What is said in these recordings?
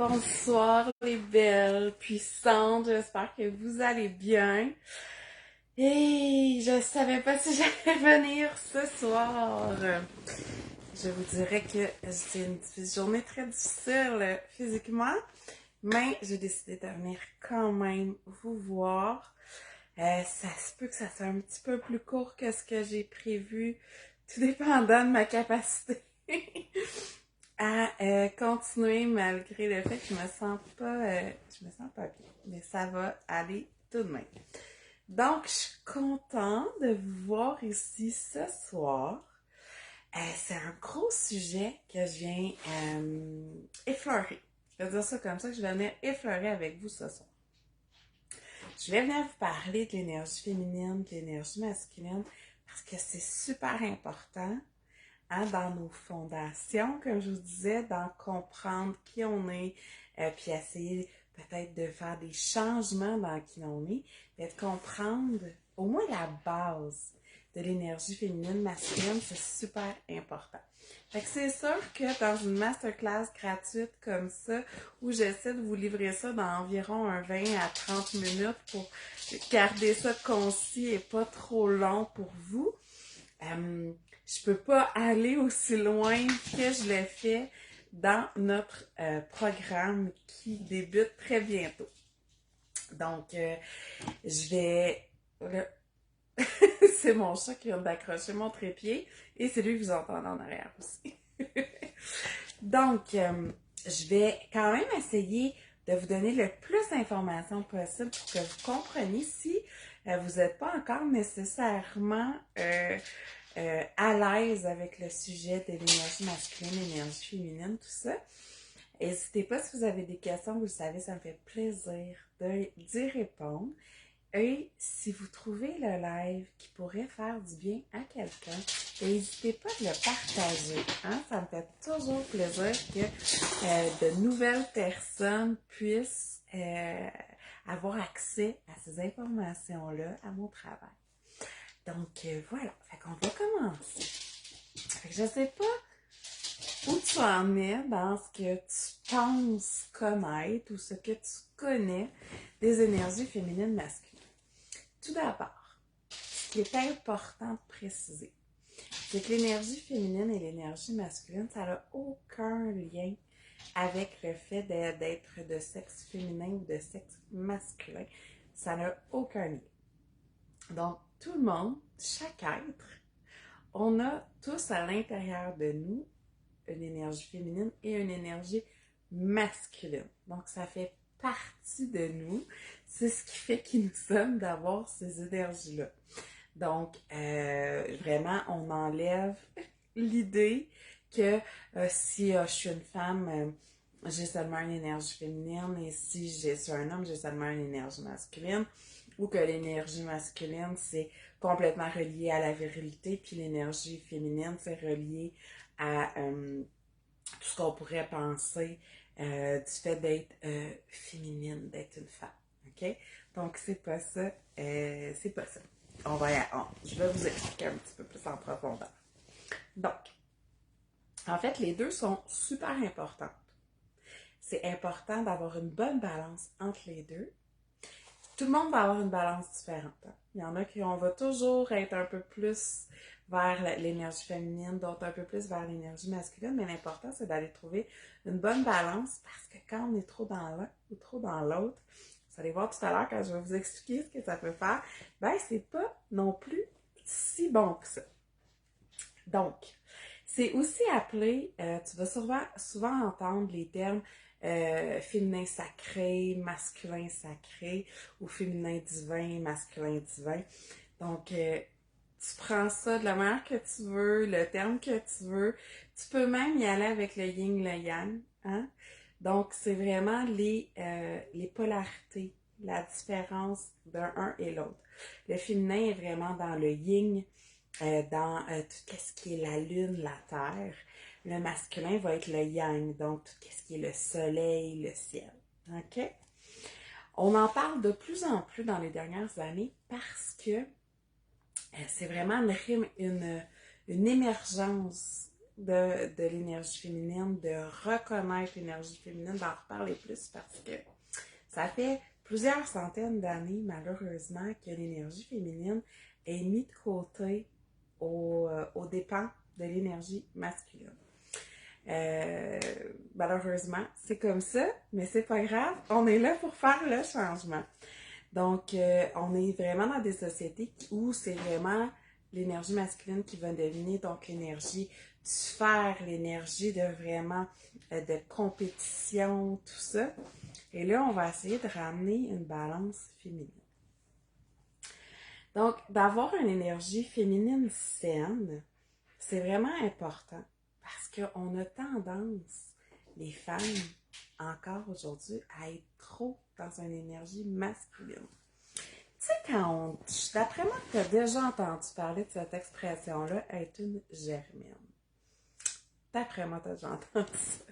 Bonsoir les belles, puissantes, j'espère que vous allez bien. Et je savais pas si j'allais venir ce soir. Je vous dirais que c'était une journée très difficile physiquement, mais j'ai décidé de venir quand même vous voir. Ça se peut que ça soit un petit peu plus court que ce que j'ai prévu, tout dépendant de ma capacité. À continuer malgré le fait que je me sens pas bien, mais ça va aller tout de même. Donc, je suis contente de vous voir ici ce soir. C'est un gros sujet que je viens effleurer. Je vais dire ça comme ça, que je vais venir effleurer avec vous ce soir. Je vais venir vous parler de l'énergie féminine, de l'énergie masculine, parce que c'est super important. Hein, dans nos fondations, comme je vous disais, d'en comprendre qui on est, puis essayer peut-être de faire des changements dans qui on est, mais de comprendre au moins la base de l'énergie féminine masculine, c'est super important. Fait que c'est sûr que dans une masterclass gratuite comme ça, où j'essaie de vous livrer ça dans environ un 20 à 30 minutes pour garder ça concis et pas trop long pour vous, je peux pas aller aussi loin que je l'ai fait dans notre programme qui débute très bientôt. Donc, je vais... Là, c'est mon chat qui vient d'accrocher mon trépied et c'est lui que vous entendez en arrière aussi. Donc, je vais quand même essayer de vous donner le plus d'informations possible pour que vous compreniez si vous n'êtes pas encore nécessairement à l'aise avec le sujet de l'énergie masculine, l'énergie féminine, tout ça. N'hésitez pas si vous avez des questions, vous le savez, ça me fait plaisir d'y répondre. Et si vous trouvez le live qui pourrait faire du bien à quelqu'un, n'hésitez pas à le partager. Hein? Ça me fait toujours plaisir que de nouvelles personnes puissent avoir accès à ces informations-là, à mon travail. Donc voilà, fait qu'on va commencer. Fait que je sais pas où tu en es dans ce que tu penses connaître ou ce que tu connais des énergies féminines masculines. Tout d'abord, ce qui est important de préciser, c'est que l'énergie féminine et l'énergie masculine, ça n'a aucun lien avec le fait d'être de sexe féminin ou de sexe masculin. Ça n'a aucun lien. Donc, tout le monde, chaque être, on a tous à l'intérieur de nous une énergie féminine et une énergie masculine. Donc, ça fait partie de nous. C'est ce qui fait qui nous sommes d'avoir ces énergies-là. Donc, vraiment, on enlève l'idée que si je suis une femme, j'ai seulement une énergie féminine et si je suis un homme, j'ai seulement une énergie masculine ou que l'énergie masculine, c'est complètement relié à la virilité puis l'énergie féminine, c'est relié à tout ce qu'on pourrait penser du fait d'être féminine, d'être une femme. OK? Donc, c'est pas ça. C'est pas ça. Je vais vous expliquer un petit peu plus en profondeur. Donc, en fait, les deux sont super importantes. C'est important d'avoir une bonne balance entre les deux. Tout le monde va avoir une balance différente. Hein? Il y en a qui on va toujours être un peu plus vers l'énergie féminine, d'autres un peu plus vers l'énergie masculine, mais l'important, c'est d'aller trouver une bonne balance parce que quand on est trop dans l'un ou trop dans l'autre, vous allez voir tout à l'heure quand je vais vous expliquer ce que ça peut faire, ben c'est pas non plus si bon que ça. Donc, c'est aussi appelé, tu vas souvent entendre les termes féminin sacré, masculin sacré, ou féminin divin, masculin divin. Donc, tu prends ça de la manière que tu veux, le terme que tu veux. Tu peux même y aller avec le yin, le yang. Hein? Donc, c'est vraiment les polarités, la différence d'un et l'autre. Le féminin est vraiment dans le yin, dans tout ce qui est la lune, la terre. Le masculin va être le yang, donc tout ce qui est le soleil, le ciel. OK? On en parle de plus en plus dans les dernières années parce que c'est vraiment une émergence de l'énergie féminine, de reconnaître l'énergie féminine, d'en reparler plus parce que ça fait plusieurs centaines d'années, malheureusement, que l'énergie féminine est mise de côté aux dépens de l'énergie masculine. Malheureusement, c'est comme ça, mais c'est pas grave, on est là pour faire le changement. Donc, on est vraiment dans des sociétés où c'est vraiment l'énergie masculine qui va dominer, donc l'énergie du faire, l'énergie de vraiment de compétition, tout ça. Et là, on va essayer de ramener une balance féminine. Donc, d'avoir une énergie féminine saine, c'est vraiment important parce qu'on a tendance, les femmes, encore aujourd'hui, à être trop dans une énergie masculine. Tu sais, d'après moi, tu as déjà entendu parler de cette expression-là, être une germaine. D'après moi, tu as déjà entendu ça.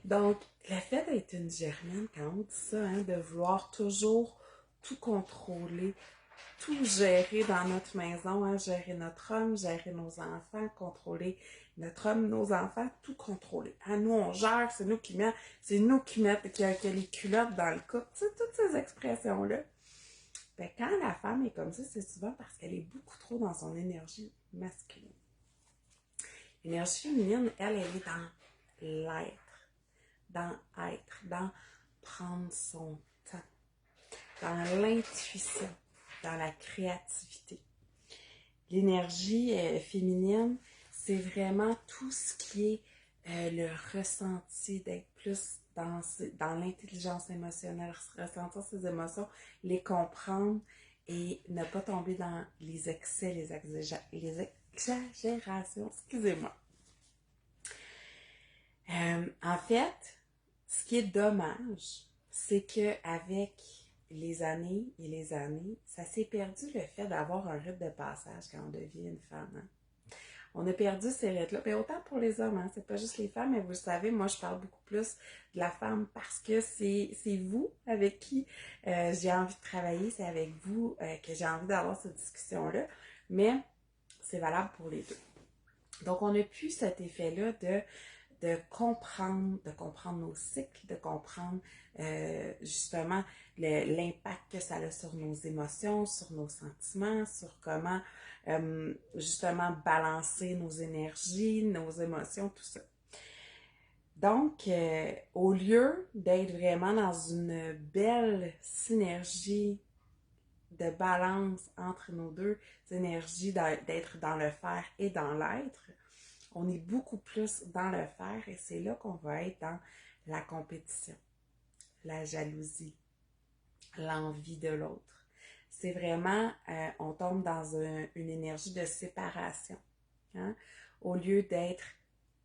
Donc, le fait d'être une germaine, quand on dit ça, hein, de vouloir toujours tout contrôler, tout gérer dans notre maison, hein, gérer notre homme, gérer nos enfants, contrôler notre homme, nos enfants, tout contrôler. Hein, nous, on gère, c'est nous qui mettons qui a les culottes dans le couple. Tu sais, toutes ces expressions-là. Ben, quand la femme est comme ça, c'est souvent parce qu'elle est beaucoup trop dans son énergie masculine. L'énergie féminine, elle est dans l'être, dans prendre son temps, dans l'intuition, dans la créativité. L'énergie féminine, c'est vraiment tout ce qui est le ressenti, d'être plus dans l'intelligence émotionnelle, ressentir ses émotions, les comprendre et ne pas tomber dans les excès, les exagérations. Excusez-moi. En fait, ce qui est dommage, c'est qu'avec les années et les années, ça s'est perdu le fait d'avoir un rite de passage quand on devient une femme. Hein? On a perdu ces rites-là. Mais autant pour les hommes, hein? C'est pas juste les femmes, mais vous le savez, moi je parle beaucoup plus de la femme parce que c'est vous avec qui j'ai envie de travailler, c'est avec vous que j'ai envie d'avoir cette discussion-là, mais c'est valable pour les deux. Donc on n'a plus cet effet-là de comprendre nos cycles, de comprendre justement l'impact que ça a sur nos émotions, sur nos sentiments, sur comment justement balancer nos énergies, nos émotions, tout ça. Donc, au lieu d'être vraiment dans une belle synergie de balance entre nos deux énergies, d'être dans le faire et dans l'être, on est beaucoup plus dans le faire et c'est là qu'on va être dans la compétition, la jalousie, l'envie de l'autre. C'est vraiment, on tombe dans une énergie de séparation, hein? Au lieu d'être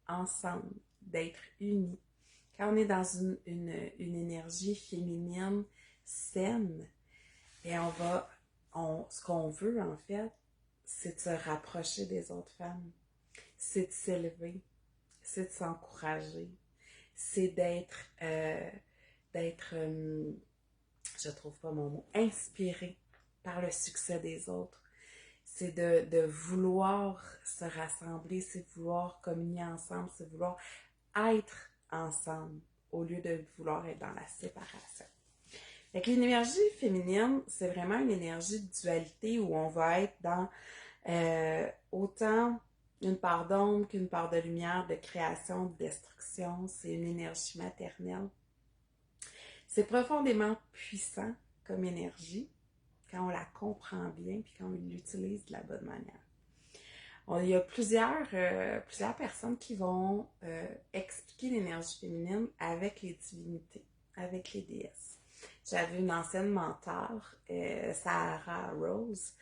ensemble, d'être unis. Quand on est dans une énergie féminine saine, et ce qu'on veut en fait, c'est de se rapprocher des autres femmes. C'est de s'élever, c'est de s'encourager, c'est je trouve pas mon mot, inspiré par le succès des autres. C'est de vouloir se rassembler, c'est de vouloir communier ensemble, c'est de vouloir être ensemble au lieu de vouloir être dans la séparation. Fait que l'énergie féminine, c'est vraiment une énergie de dualité où on va être dans autant une part d'ombre qu'une part de lumière, de création, de destruction. C'est une énergie maternelle. C'est profondément puissant comme énergie quand on la comprend bien puis quand on l'utilise de la bonne manière. Il y a plusieurs personnes qui vont expliquer l'énergie féminine avec les divinités, avec les déesses. J'avais une ancienne mentor, Sarah Rose,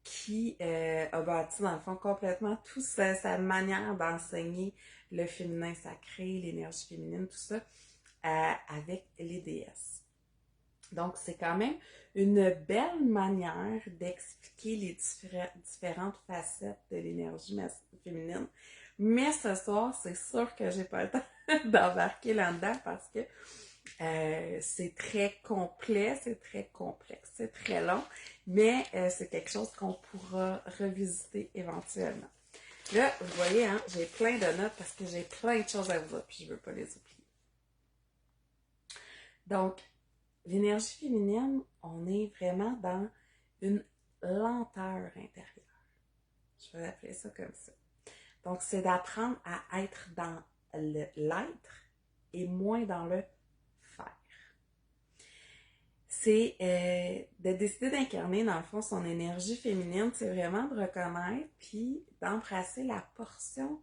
qui a bâti dans le fond complètement toute sa manière d'enseigner le féminin sacré, l'énergie féminine, tout ça, avec les déesses. Donc, c'est quand même une belle manière d'expliquer les différentes facettes de l'énergie féminine. Mais ce soir, c'est sûr que j'ai pas le temps d'embarquer là-dedans parce que c'est très complet, c'est très complexe, c'est très long, mais c'est quelque chose qu'on pourra revisiter éventuellement. Là, vous voyez, hein, j'ai plein de notes parce que j'ai plein de choses à vous dire, puis je veux pas les oublier. Donc, l'énergie féminine, on est vraiment dans une lenteur intérieure. Je vais appeler ça comme ça. Donc, c'est d'apprendre à être dans l'être et moins dans le faire. C'est de décider d'incarner, dans le fond, son énergie féminine, c'est vraiment de reconnaître puis d'embrasser la portion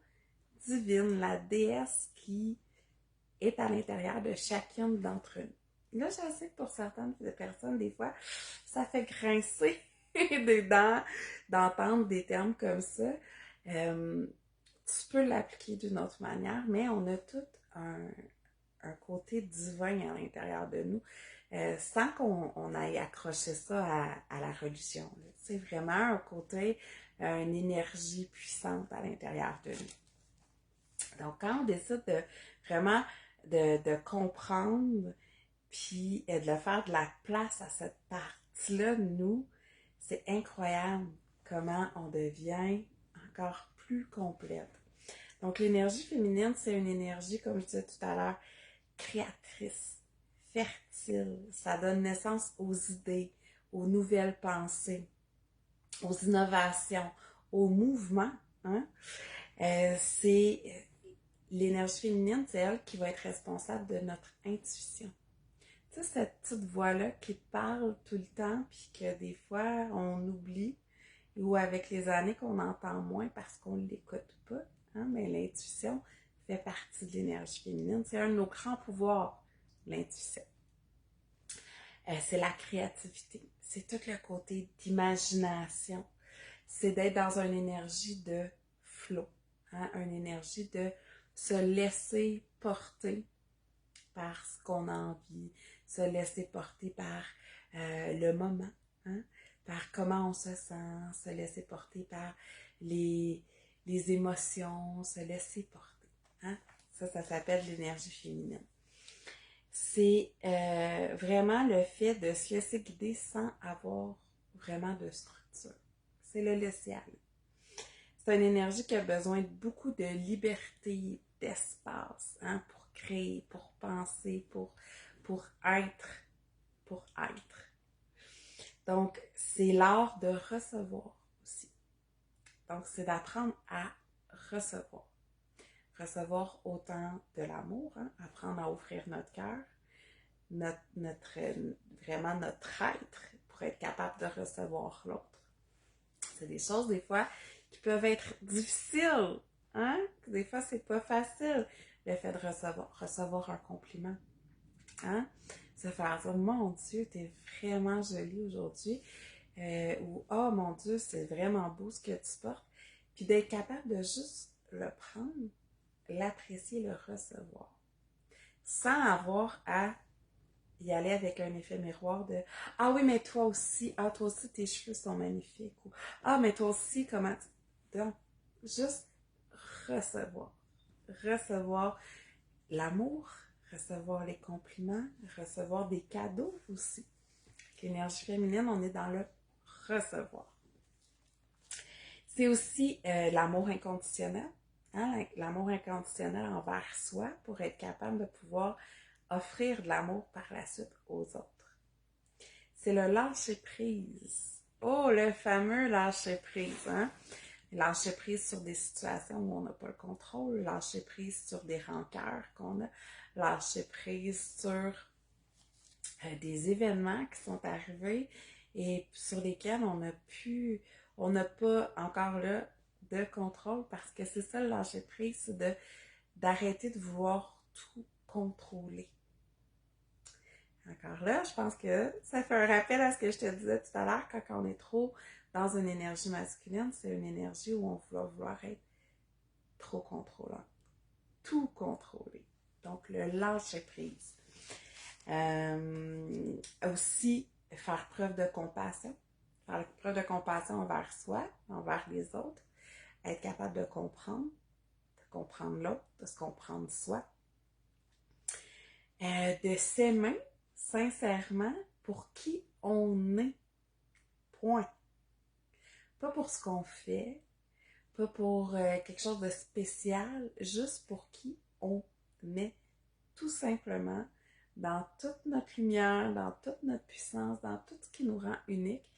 divine, la déesse qui est à l'intérieur de chacune d'entre nous. Là, je sais que pour certaines personnes, des fois, ça fait grincer des dents d'entendre des termes comme ça. Tu peux l'appliquer d'une autre manière, mais on a tout un côté divin à l'intérieur de nous, sans qu'on aille accrocher ça à la religion. C'est vraiment un côté, une énergie puissante à l'intérieur de nous. Donc, quand on décide de vraiment de comprendre, puis de le faire de la place à cette partie-là de nous, c'est incroyable comment on devient encore plus complète. Donc, l'énergie féminine, c'est une énergie, comme je disais tout à l'heure, créatrice, fertile. Ça donne naissance aux idées, aux nouvelles pensées, aux innovations, aux mouvements. Hein? C'est l'énergie féminine, c'est elle qui va être responsable de notre intuition. Tu sais, cette petite voix-là qui parle tout le temps, puis que des fois, on oublie, ou avec les années qu'on entend moins parce qu'on ne l'écoute pas. Hein? Mais l'intuition fait partie de l'énergie féminine. C'est un de nos grands pouvoirs, l'intuition. C'est la créativité. C'est tout le côté d'imagination. C'est d'être dans une énergie de flow. Hein? Une énergie de se laisser porter par ce qu'on a envie, se laisser porter par le moment, hein? Par comment on se sent, se laisser porter par les émotions, se laisser porter. Hein? Ça s'appelle l'énergie féminine. C'est vraiment le fait de se laisser guider sans avoir vraiment de structure. C'est le laisser aller. C'est une énergie qui a besoin de beaucoup de liberté, d'espace, hein, pour créer, pour penser, pour être, pour être. Donc, c'est l'art de recevoir aussi. Donc, c'est d'apprendre à recevoir. Recevoir autant de l'amour, hein, apprendre à offrir notre cœur, vraiment notre être pour être capable de recevoir l'autre. C'est des choses, des fois, qui peuvent être difficiles. Hein? Des fois, c'est pas facile, le fait de recevoir un compliment. Hein? Se faire dire, mon Dieu, t'es vraiment jolie aujourd'hui. Ou, oh mon Dieu, c'est vraiment beau ce que tu portes. Puis d'être capable de juste le prendre, l'apprécier, le recevoir. Sans avoir à y aller avec un effet miroir de ah oui, mais toi aussi, ah toi aussi, tes cheveux sont magnifiques. Ou ah, mais toi aussi, comment tu. Donc, juste recevoir. Recevoir l'amour, recevoir les compliments, recevoir des cadeaux aussi. L'énergie féminine, on est dans le recevoir. C'est aussi l'amour inconditionnel. Hein? L'amour inconditionnel envers soi pour être capable de pouvoir offrir de l'amour par la suite aux autres. C'est le lâcher-prise. Oh, le fameux lâcher-prise. Hein? Lâcher-prise sur des situations où on n'a pas le contrôle, lâcher-prise sur des rancœurs qu'on a, lâcher-prise sur des événements qui sont arrivés et sur lesquels on n'a pas encore là de contrôle parce que c'est ça le lâcher prise, c'est d'arrêter de vouloir tout contrôler. Encore là, je pense que ça fait un rappel à ce que je te disais tout à l'heure, quand on est trop dans une énergie masculine, c'est une énergie où on va vouloir être trop contrôlant, tout contrôler. Donc le lâcher prise. Aussi, faire preuve de compassion. Faire preuve de compassion envers soi, envers les autres. Être capable de comprendre l'autre, de se comprendre soi. De s'aimer sincèrement pour qui on est. Point. Pas pour ce qu'on fait, pas pour quelque chose de spécial, juste pour qui on est tout simplement dans toute notre lumière, dans toute notre puissance, dans tout ce qui nous rend unique,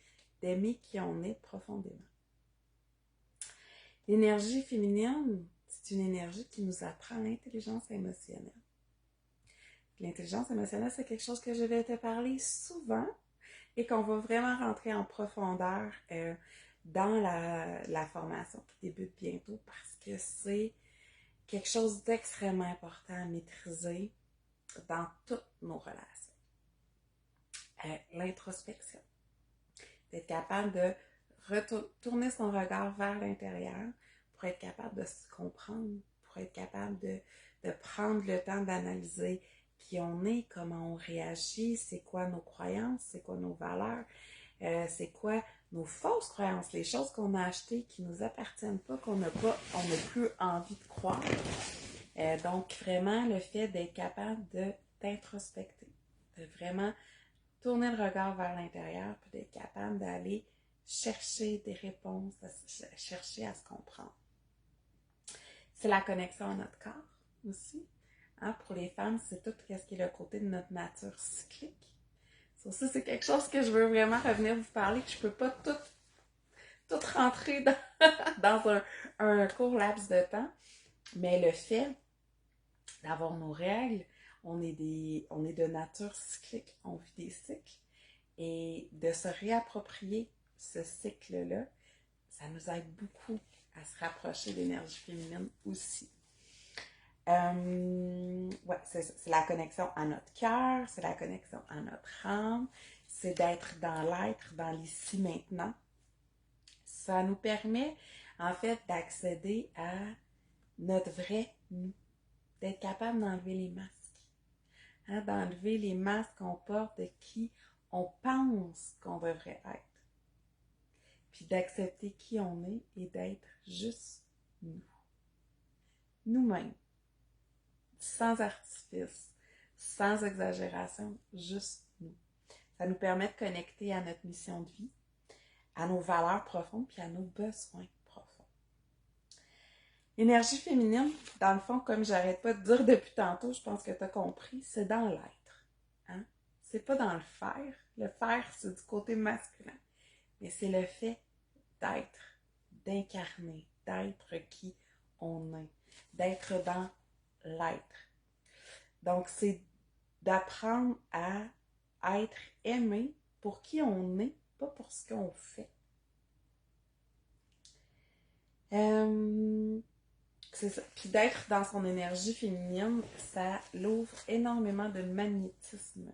d'aimer qui on est profondément. L'énergie féminine, c'est une énergie qui nous apprend l'intelligence émotionnelle. L'intelligence émotionnelle, c'est quelque chose que je vais te parler souvent et qu'on va vraiment rentrer en profondeur dans la formation qui débute bientôt parce que c'est quelque chose d'extrêmement important à maîtriser dans toutes nos relations. L'introspection. D'être capable de retourner son regard vers l'intérieur pour être capable de se comprendre, pour être capable de prendre le temps d'analyser qui on est, comment on réagit, c'est quoi nos croyances, c'est quoi nos valeurs, c'est quoi nos fausses croyances, les choses qu'on a achetées qui ne nous appartiennent pas, on n'a plus envie de croire. Donc vraiment le fait d'être capable d'introspecter, de vraiment tourner le regard vers l'intérieur, puis d'être capable d'aller chercher des réponses, chercher à se comprendre. C'est la connexion à notre corps aussi. Hein? Pour les femmes, c'est tout ce qui est le côté de notre nature cyclique. Ça, c'est quelque chose que je veux vraiment revenir vous parler, que je peux pas tout rentrer dans un court laps de temps. Mais le fait d'avoir nos règles, on est de nature cyclique, on vit des cycles. Et de se réapproprier ce cycle-là, ça nous aide beaucoup à se rapprocher de l'énergie féminine aussi. Ouais, c'est la connexion à notre cœur, c'est la connexion à notre âme, c'est d'être dans l'être, dans l'ici maintenant. Ça nous permet, en fait, d'accéder à notre vrai nous, d'être capable d'enlever les masques, hein, d'enlever les masques qu'on porte de qui on pense qu'on devrait être, puis d'accepter qui on est et d'être juste nous, nous-mêmes. Sans artifice, sans exagération, juste nous. Ça nous permet de connecter à notre mission de vie, à nos valeurs profondes, puis à nos besoins profonds. L'énergie féminine, dans le fond, comme j'arrête pas de dire depuis tantôt, je pense que tu as compris, c'est dans l'être. Hein? C'est pas dans le faire. Le faire, c'est du côté masculin. Mais c'est le fait d'être, d'incarner, d'être qui on est, d'être dans l'être. Donc, c'est d'apprendre à être aimé pour qui on est, pas pour ce qu'on fait. C'est ça. Puis d'être dans son énergie féminine, ça l'ouvre énormément de magnétisme.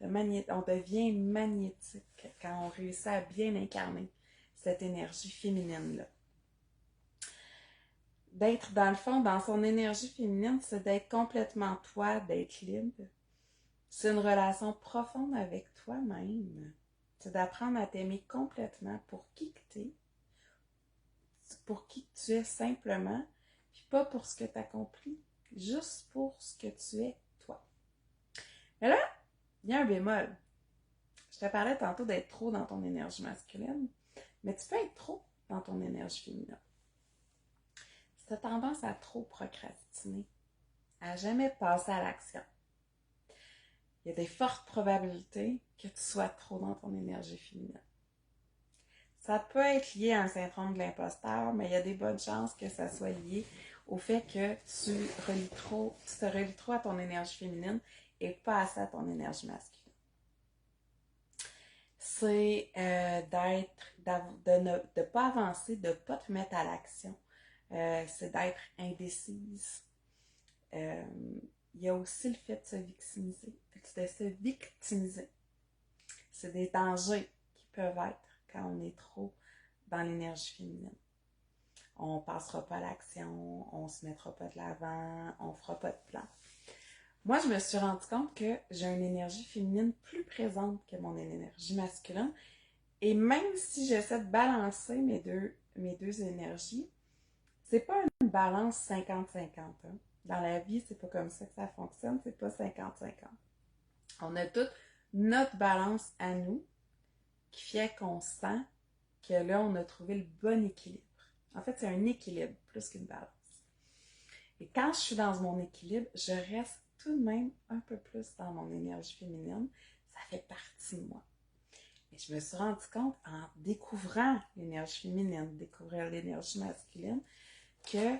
On devient magnétique quand on réussit à bien incarner cette énergie féminine-là. D'être, dans le fond, dans son énergie féminine, c'est d'être complètement toi, d'être libre. C'est une relation profonde avec toi-même. C'est d'apprendre à t'aimer complètement pour qui que t'es, pour qui tu es simplement, puis pas pour ce que tu as accompli, juste pour ce que tu es, toi. Mais là, il y a un bémol. Je te parlais tantôt d'être trop dans ton énergie masculine, mais tu peux être trop dans ton énergie féminine. Si tu as tendance à trop procrastiner, à jamais passer à l'action, il y a des fortes probabilités que tu sois trop dans ton énergie féminine. Ça peut être lié à un syndrome de l'imposteur, mais il y a des bonnes chances que ça soit lié au fait que tu te relis trop à ton énergie féminine et pas assez à ton énergie masculine. C'est de ne pas avancer, de ne pas te mettre à l'action. C'est d'être indécise. Il y a aussi le fait de se victimiser. C'est des dangers qui peuvent être quand on est trop dans l'énergie féminine. On ne passera pas à l'action, on ne se mettra pas de l'avant, on ne fera pas de plan. Moi, je me suis rendu compte que j'ai une énergie féminine plus présente que mon énergie masculine. Et même si j'essaie de balancer mes deux énergies, c'est pas une balance 50-50. Hein. Dans la vie, c'est pas comme ça que ça fonctionne, c'est pas 50-50. On a toute notre balance à nous qui fait qu'on sent que là, on a trouvé le bon équilibre. En fait, c'est un équilibre plus qu'une balance. Et quand je suis dans mon équilibre, je reste tout de même un peu plus dans mon énergie féminine. Ça fait partie de moi. Et je me suis rendu compte en découvrant l'énergie féminine, découvrir l'énergie masculine, que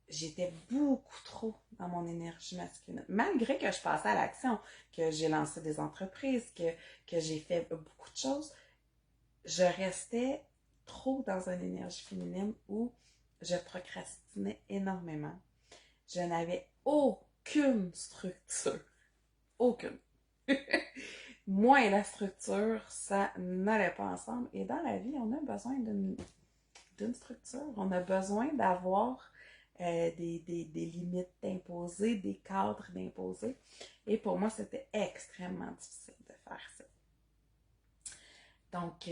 j'étais beaucoup trop dans mon énergie masculine. Malgré que je passais à l'action, que j'ai lancé des entreprises, que j'ai fait beaucoup de choses, je restais trop dans une énergie féminine où je procrastinais énormément. Je n'avais aucune structure. Aucune. Moi et la structure, ça n'allait pas ensemble. Et dans la vie, on a besoin d'une structure. On a besoin d'avoir des limites d'imposer, des cadres d'imposer. Et pour moi, c'était extrêmement difficile de faire ça. Donc,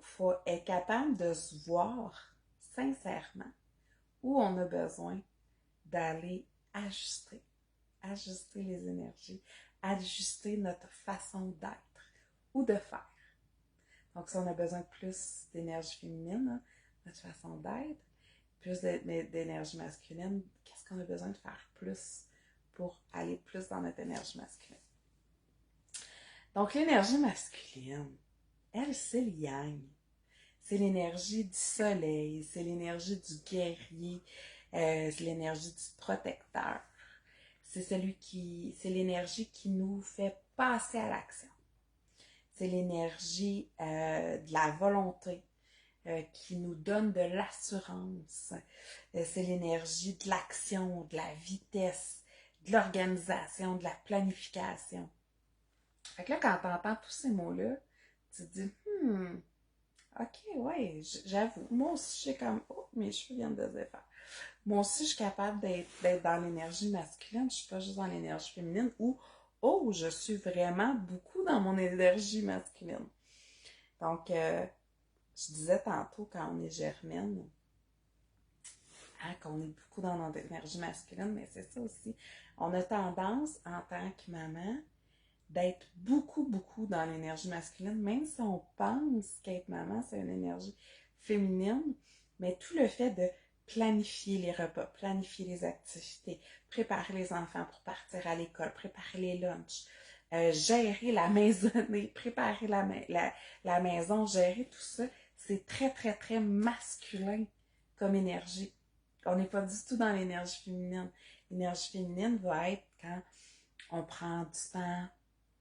faut être capable de se voir sincèrement où on a besoin d'aller ajuster. Ajuster les énergies, ajuster notre façon d'être ou de faire. Donc, si on a besoin de plus d'énergie féminine, hein, notre façon d'être, plus d'énergie masculine, qu'est-ce qu'on a besoin de faire plus pour aller plus dans notre énergie masculine? Donc, l'énergie masculine, elle, c'est le yang. C'est l'énergie du soleil, c'est l'énergie du guerrier, c'est l'énergie du protecteur. C'est l'énergie qui nous fait passer à l'action. C'est l'énergie de la volonté qui nous donne de l'assurance. C'est l'énergie de l'action, de la vitesse, de l'organisation, de la planification. Fait que là, quand tu entends tous ces mots-là, tu te dis, ok, ouais, j'avoue. Moi aussi, je suis comme, oh, mes cheveux viennent de se défaire. Moi aussi, je suis capable d'être dans l'énergie masculine. Je suis pas juste dans l'énergie féminine ou, oh, je suis vraiment beaucoup dans mon énergie masculine. Donc, je disais tantôt, quand on est germaine, hein, qu'on est beaucoup dans notre énergie masculine, mais c'est ça aussi. On a tendance, en tant que maman, d'être beaucoup, beaucoup dans l'énergie masculine, même si on pense qu'être maman, c'est une énergie féminine, mais tout le fait de planifier les repas, planifier les activités, préparer les enfants pour partir à l'école, préparer les lunchs, gérer la maisonnée, préparer la maison, gérer tout ça, c'est très, très, très masculin comme énergie. On n'est pas du tout dans l'énergie féminine. L'énergie féminine va être quand on prend du temps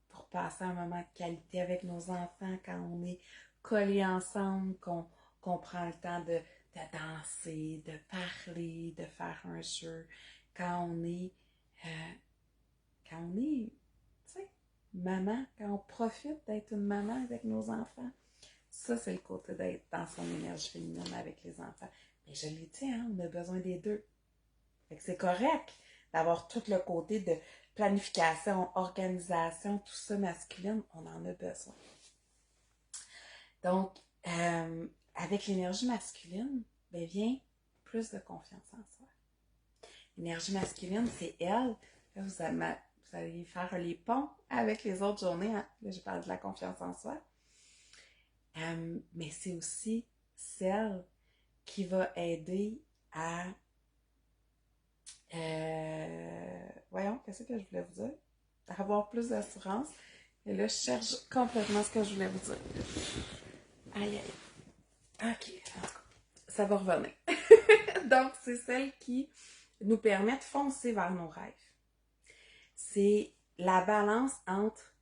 pour passer un moment de qualité avec nos enfants, quand on est collés ensemble, qu'on prend le temps de danser, de parler, de faire un jeu, quand on est, tu sais, maman, quand on profite d'être une maman avec nos enfants. Ça, c'est le côté d'être dans son énergie féminine avec les enfants. Mais je l'ai dit, hein, on a besoin des deux. Fait que c'est correct d'avoir tout le côté de planification, organisation, tout ça masculine, on en a besoin. Donc, avec l'énergie masculine, ben vient plus de confiance en soi. L'énergie masculine, c'est elle. Là, vous allez faire les ponts avec les autres journées. Hein? Là, je parle de la confiance en soi. Mais c'est aussi celle qui va aider à... voyons, qu'est-ce que je voulais vous dire? Avoir plus d'assurance. Et là, je cherche complètement ce que je voulais vous dire. Aïe, aïe. Ok, en tout cas, ça va revenir. Donc, c'est celle qui nous permet de foncer vers nos rêves. C'est la balance entre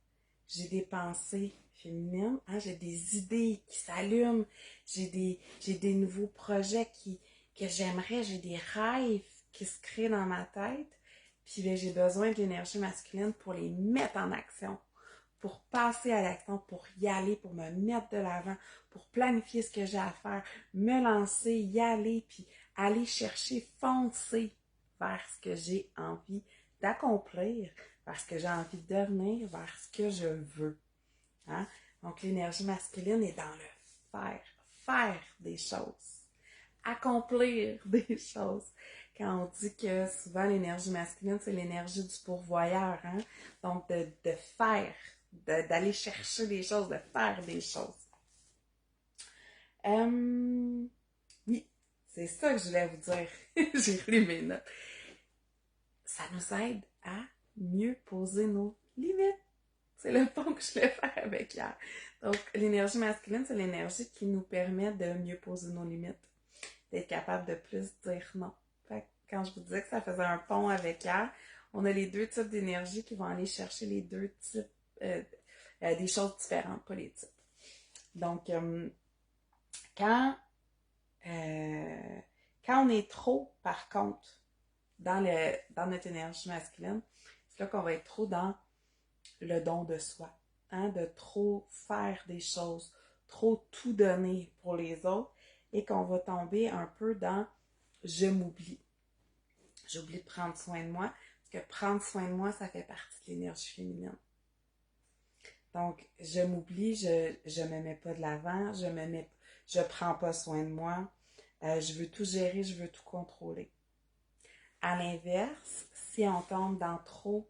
j'ai des pensées féminines, hein, j'ai des idées qui s'allument, j'ai des nouveaux projets que j'aimerais, j'ai des rêves qui se créent dans ma tête, puis ben, j'ai besoin de l'énergie masculine pour les mettre en action, pour passer à l'action, pour y aller, pour me mettre de l'avant, pour planifier ce que j'ai à faire, me lancer, y aller, puis aller chercher, foncer vers ce que j'ai envie d'accomplir, vers ce que j'ai envie de devenir, vers ce que je veux. Hein? Donc, l'énergie masculine est dans le faire des choses, accomplir des choses. Quand on dit que souvent l'énergie masculine, c'est l'énergie du pourvoyeur, hein? Donc de faire, d'aller chercher des choses, de faire des choses. Oui, c'est ça que je voulais vous dire. J'ai lu mes notes. Ça nous aide à mieux poser nos limites. C'est le pont que je voulais faire avec hier. Donc, l'énergie masculine, c'est l'énergie qui nous permet de mieux poser nos limites, d'être capable de plus dire non. Fait que quand je vous disais que ça faisait un pont avec hier, on a les deux types d'énergie qui vont aller chercher les deux types, des choses différentes, pas les types. Donc, quand, euh, quand on est trop, par contre, dans notre énergie masculine, c'est là qu'on va être trop dans le don de soi, hein, de trop faire des choses, trop tout donner pour les autres et qu'on va tomber un peu dans je m'oublie. J'oublie de prendre soin de moi parce que prendre soin de moi, ça fait partie de l'énergie féminine. Donc, je m'oublie, je me mets pas de l'avant, je prends pas soin de moi, je veux tout gérer, je veux tout contrôler. À l'inverse, si on tombe dans trop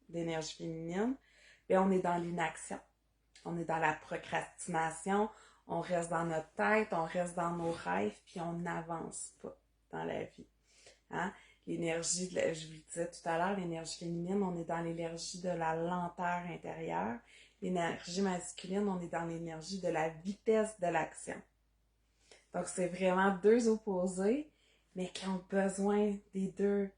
d'énergie féminine, bien on est dans l'inaction, on est dans la procrastination, on reste dans notre tête, on reste dans nos rêves, puis on n'avance pas dans la vie. Hein? L'énergie, je vous le disais tout à l'heure, l'énergie féminine, on est dans l'énergie de la lenteur intérieure. L'énergie masculine, on est dans l'énergie de la vitesse de l'action. Donc, c'est vraiment deux opposés, mais qui ont besoin des deux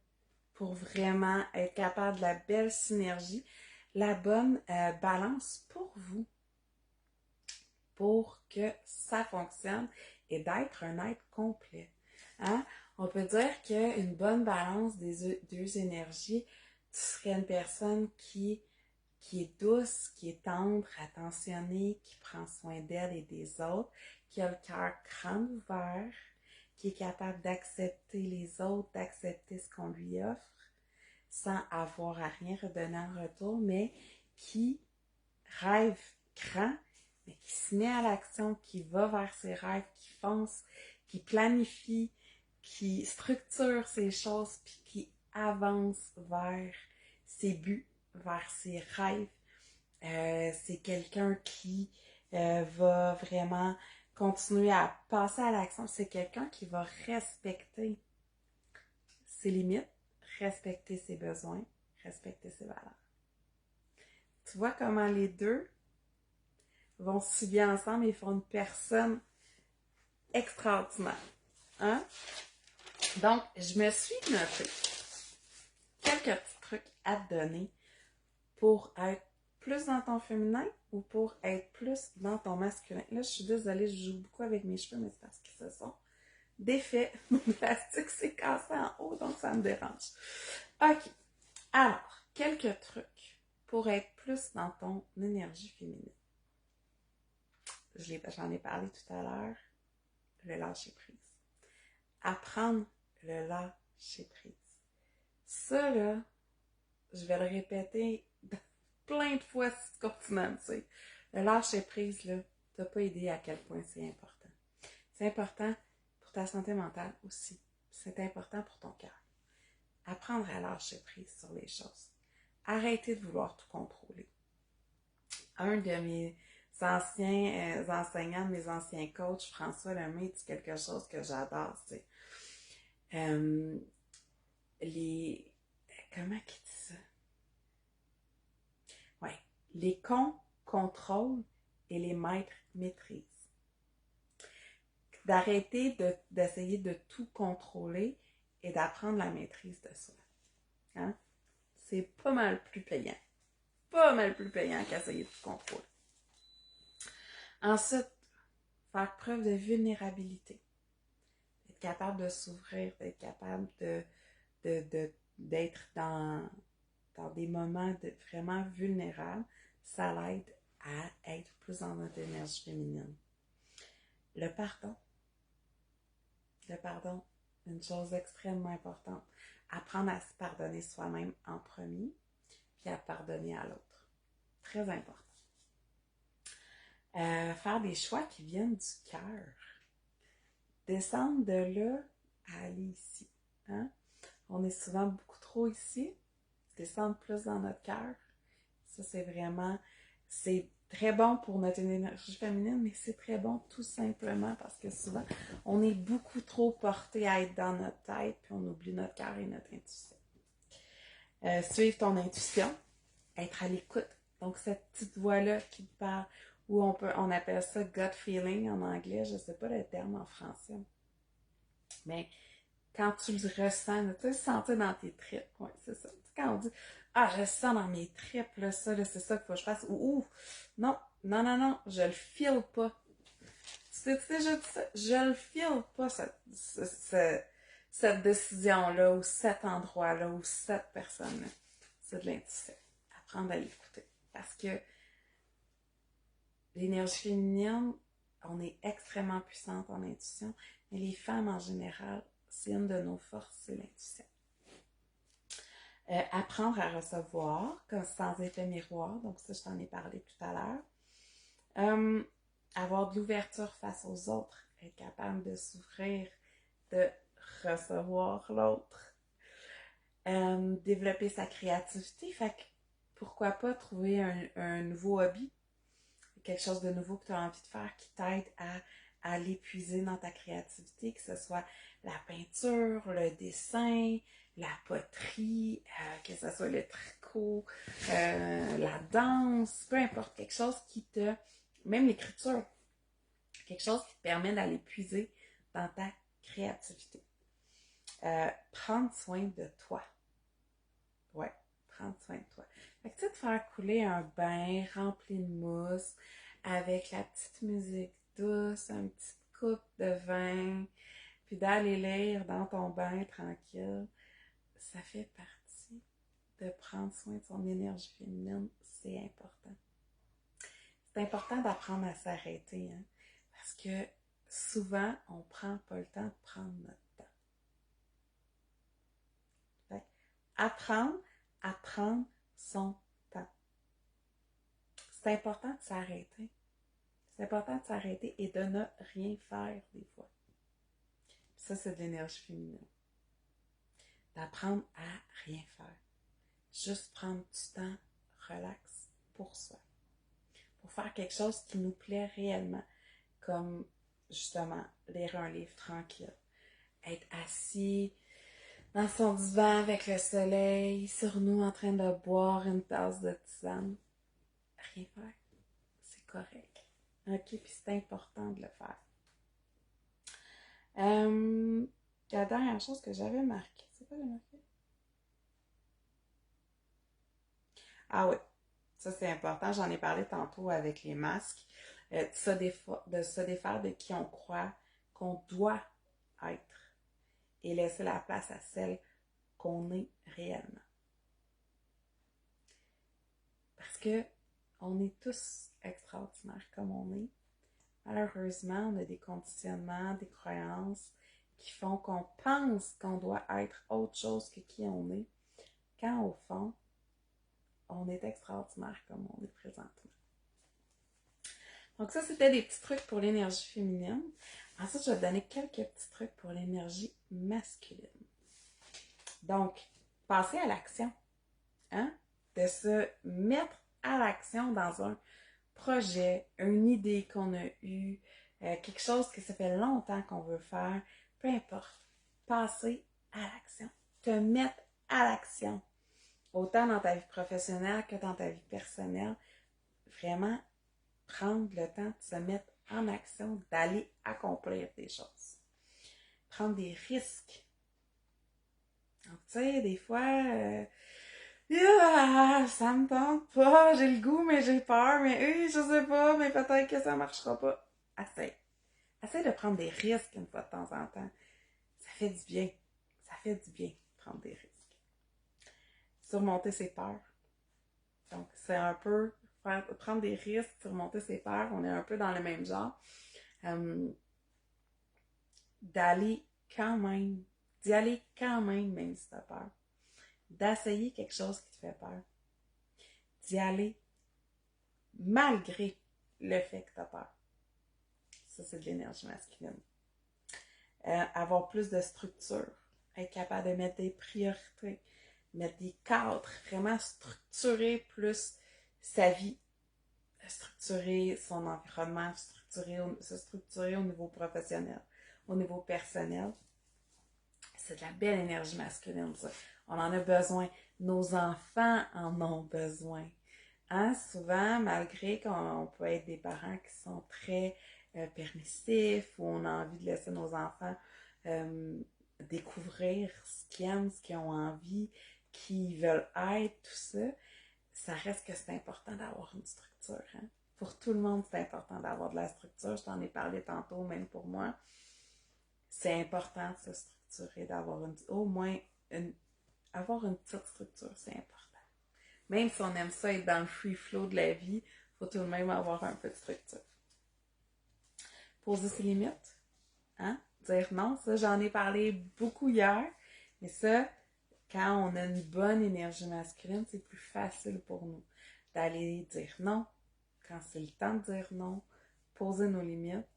pour vraiment être capable de la belle synergie, la bonne balance pour vous, pour que ça fonctionne et d'être un être complet. Hein? On peut dire qu'une bonne balance des deux énergies, tu serais une personne qui est douce, qui est tendre, attentionnée, qui prend soin d'elle et des autres, qui a le cœur grand ouvert, qui est capable d'accepter les autres, d'accepter ce qu'on lui offre, sans avoir à rien redonner en retour, mais qui rêve grand, mais qui se met à l'action, qui va vers ses rêves, qui fonce, qui planifie, qui structure ses choses, puis qui avance vers ses buts, vers ses rêves. C'est quelqu'un qui va vraiment continuer à passer à l'action. C'est quelqu'un qui va respecter ses limites, respecter ses besoins, respecter ses valeurs. Tu vois comment les deux vont si bien ensemble et font une personne extraordinaire. Hein? Donc, je me suis noté quelques petits trucs à te donner pour être plus dans ton féminin ou pour être plus dans ton masculin. Là, je suis désolée, je joue beaucoup avec mes cheveux, mais c'est parce qu'ils se sont défaits. Mon plastique s'est cassé en haut, donc ça me dérange. OK. Alors, quelques trucs pour être plus dans ton énergie féminine. J'en ai parlé tout à l'heure. Le lâcher prise. Apprendre le lâcher prise. Ça, là, je vais le répéter plein de fois si tu continues à me dire. Le lâcher prise, là, t'as pas idée à quel point c'est important. C'est important pour ta santé mentale aussi. C'est important pour ton cœur. Apprendre à lâcher prise sur les choses. Arrêtez de vouloir tout contrôler. Un de mes anciens enseignants, mes anciens coachs, François Lemay, dit quelque chose que j'adore, c'est les... Comment qu'il dit ça? Ouais. Les cons contrôlent et les maîtres maîtrisent. D'arrêter d'essayer de tout contrôler et d'apprendre la maîtrise de soi. Hein? C'est pas mal plus payant. Pas mal plus payant qu'essayer de tout contrôler. Ensuite, faire preuve de vulnérabilité. Être capable de s'ouvrir, d'être capable d'être dans des moments vraiment vulnérables, ça l'aide à être plus dans notre énergie féminine. Le pardon. Le pardon, une chose extrêmement importante. Apprendre à se pardonner soi-même en premier, puis à pardonner à l'autre. Très important. Faire des choix qui viennent du cœur. Descendre de là à aller ici. Hein? On est souvent beaucoup trop ici. Descendre plus dans notre cœur. Ça, c'est vraiment... C'est très bon pour notre énergie féminine, mais c'est très bon tout simplement parce que souvent, on est beaucoup trop porté à être dans notre tête, puis on oublie notre cœur et notre intuition. Suivre ton intuition, être à l'écoute. Donc, cette petite voix-là qui te parle, ou on appelle ça gut feeling en anglais, je ne sais pas le terme en français. Mais quand tu le ressens, tu sais, sentir dans tes tripes, ouais, c'est ça. Quand on dit, ah, je sens dans mes tripes, là, ça, là, c'est ça qu'il faut que je fasse, ou, non, non, non, non, je le feel pas. Tu sais déjà dit ça, je le feel pas, cette décision-là, ou cet endroit-là, ou cette personne-là. C'est de l'intuition. Apprendre à l'écouter. Parce que l'énergie féminine, on est extrêmement puissante en intuition, mais les femmes en général, c'est une de nos forces, c'est l'intuition. Apprendre à recevoir, comme sans effet miroir, donc ça, je t'en ai parlé tout à l'heure. Avoir de l'ouverture face aux autres, être capable de s'ouvrir, de recevoir l'autre. Développer sa créativité, fait que pourquoi pas trouver un nouveau hobby, quelque chose de nouveau que tu as envie de faire qui t'aide à l'épuiser dans ta créativité, que ce soit la peinture, le dessin, la poterie, que ce soit le tricot, la danse, peu importe, quelque chose qui te... Même l'écriture, quelque chose qui te permet d'aller puiser dans ta créativité. Prendre soin de toi. Ouais, prendre soin de toi. Fait que tu sais, de faire couler un bain rempli de mousse avec la petite musique douce, une petite coupe de vin, puis d'aller lire dans ton bain tranquille, ça fait partie de prendre soin de son énergie féminine. C'est important. C'est important d'apprendre à s'arrêter, hein, parce que souvent, on prend pas le temps de prendre notre temps. Fait que apprendre à prendre son temps. C'est important de s'arrêter. C'est important de s'arrêter et de ne rien faire des fois. Ça, c'est de l'énergie féminine. D'apprendre à rien faire. Juste prendre du temps relax pour soi. Pour faire quelque chose qui nous plaît réellement. Comme, justement, lire un livre tranquille. Être assis dans son divan avec le soleil sur nous en train de boire une tasse de tisane. Rien faire. C'est correct. OK, puis c'est important de le faire. La dernière chose que j'avais marquée, c'est quoi j'ai marqué? Ah oui, ça c'est important, j'en ai parlé tantôt avec les masques, de se défaire de qui on croit qu'on doit être et laisser la place à celle qu'on est réellement. Parce que on est tous extraordinaires comme on est. Malheureusement, on a des conditionnements, des croyances qui font qu'on pense qu'on doit être autre chose que qui on est, quand au fond, on est extraordinaire comme on est présentement. Donc ça, c'était des petits trucs pour l'énergie féminine. Ensuite, je vais te donner quelques petits trucs pour l'énergie masculine. Donc, passer à l'action. Hein? De se mettre à l'action dans un projet, une idée qu'on a eue, quelque chose que ça fait longtemps qu'on veut faire, peu importe. Passer à l'action. Te mettre à l'action. Autant dans ta vie professionnelle que dans ta vie personnelle. Vraiment prendre le temps de se mettre en action, d'aller accomplir des choses. Prendre des risques. Donc, tu sais, des fois, ça me tente pas, j'ai le goût, mais j'ai peur, mais je sais pas, mais peut-être que ça marchera pas. Essaye. Essaye de prendre des risques une fois de temps en temps. Ça fait du bien. Ça fait du bien de prendre des risques. Surmonter ses peurs. Donc, c'est un peu prendre des risques, surmonter ses peurs. On est un peu dans le même genre. D'aller quand même. D'y aller quand même, même si t'as peur. D'essayer quelque chose qui te fait peur. D'y aller malgré le fait que t'as peur. Ça, c'est de l'énergie masculine. Avoir plus de structure. Être capable de mettre des priorités. Mettre des cadres. Vraiment structurer plus sa vie. structurer son environnement, se structurer au niveau professionnel, au niveau personnel. C'est de la belle énergie masculine, ça. On en a besoin. Nos enfants en ont besoin. Hein? Souvent, malgré qu'on peut être des parents qui sont très permissifs, ou on a envie de laisser nos enfants découvrir ce qu'ils aiment, ce qu'ils ont envie, qui ils veulent être, tout ça, ça reste que c'est important d'avoir une structure. Hein? Pour tout le monde, c'est important d'avoir de la structure. Je t'en ai parlé tantôt, même pour moi. C'est important de se structurer, d'avoir au moins avoir une petite structure, c'est important. Même si on aime ça être dans le free flow de la vie, il faut tout de même avoir un peu de structure. Poser ses limites, hein? Dire non, ça j'en ai parlé beaucoup hier, mais ça, quand on a une bonne énergie masculine, c'est plus facile pour nous d'aller dire non, quand c'est le temps de dire non, poser nos limites.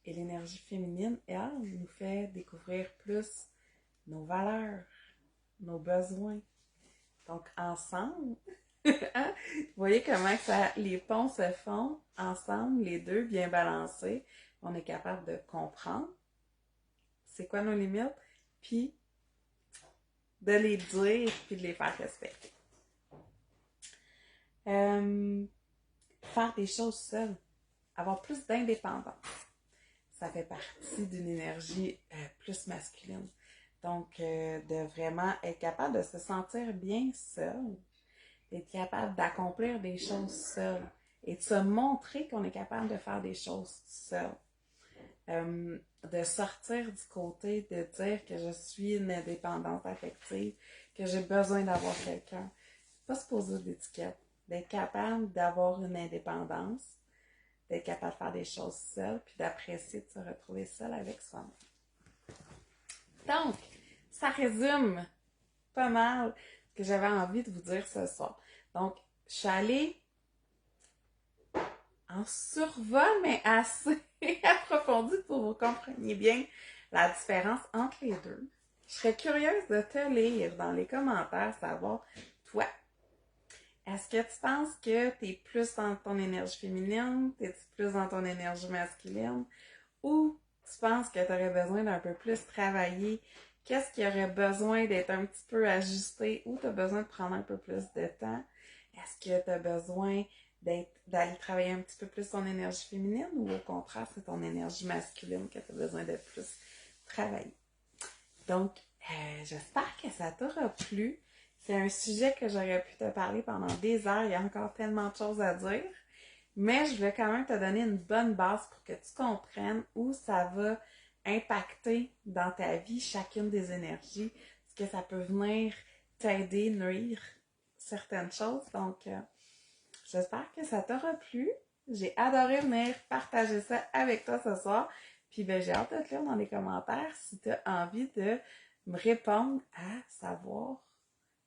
Et l'énergie féminine, elle, nous fait découvrir plus nos valeurs, nos besoins. Donc, ensemble, hein? Vous voyez comment les ponts se font ensemble, les deux bien balancés. On est capable de comprendre c'est quoi nos limites, puis de les dire, puis de les faire respecter. Faire des choses seul, avoir plus d'indépendance, ça fait partie d'une énergie plus masculine. Donc, de vraiment être capable de se sentir bien seul, d'être capable d'accomplir des choses seul et de se montrer qu'on est capable de faire des choses seul. De sortir du côté de dire que je suis une indépendante affective, que j'ai besoin d'avoir quelqu'un. Pas se poser d'étiquette, d'être capable d'avoir une indépendance, d'être capable de faire des choses seul, puis d'apprécier de se retrouver seul avec soi-même. Donc, ça résume pas mal ce que j'avais envie de vous dire ce soir. Donc, je suis allée en survol, mais assez approfondi pour que vous compreniez bien la différence entre les deux. Je serais curieuse de te lire dans les commentaires, savoir, toi, est-ce que tu penses que tu es plus dans ton énergie féminine, t'es-tu plus dans ton énergie masculine, ou tu penses que tu aurais besoin d'un peu plus travailler? Qu'est-ce qui aurait besoin d'être un petit peu ajusté, ou tu as besoin de prendre un peu plus de temps? Est-ce que tu as besoin d'aller travailler un petit peu plus ton énergie féminine, ou au contraire, c'est ton énergie masculine que tu as besoin de plus travailler? Donc, j'espère que ça t'aura plu. C'est un sujet que j'aurais pu te parler pendant des heures. Il y a encore tellement de choses à dire. Mais je vais quand même te donner une bonne base pour que tu comprennes où ça va impacter dans ta vie chacune des énergies. Parce que ça peut venir t'aider, nuire certaines choses. Donc, j'espère que ça t'aura plu. J'ai adoré venir partager ça avec toi ce soir. Puis j'ai hâte de te lire dans les commentaires si tu as envie de me répondre à savoir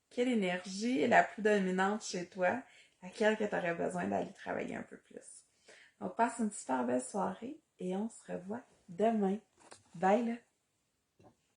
quelle énergie est la plus dominante chez toi, laquelle que tu aurais besoin d'aller travailler un peu plus. Donc, passe une super belle soirée et on se revoit demain. Bye là!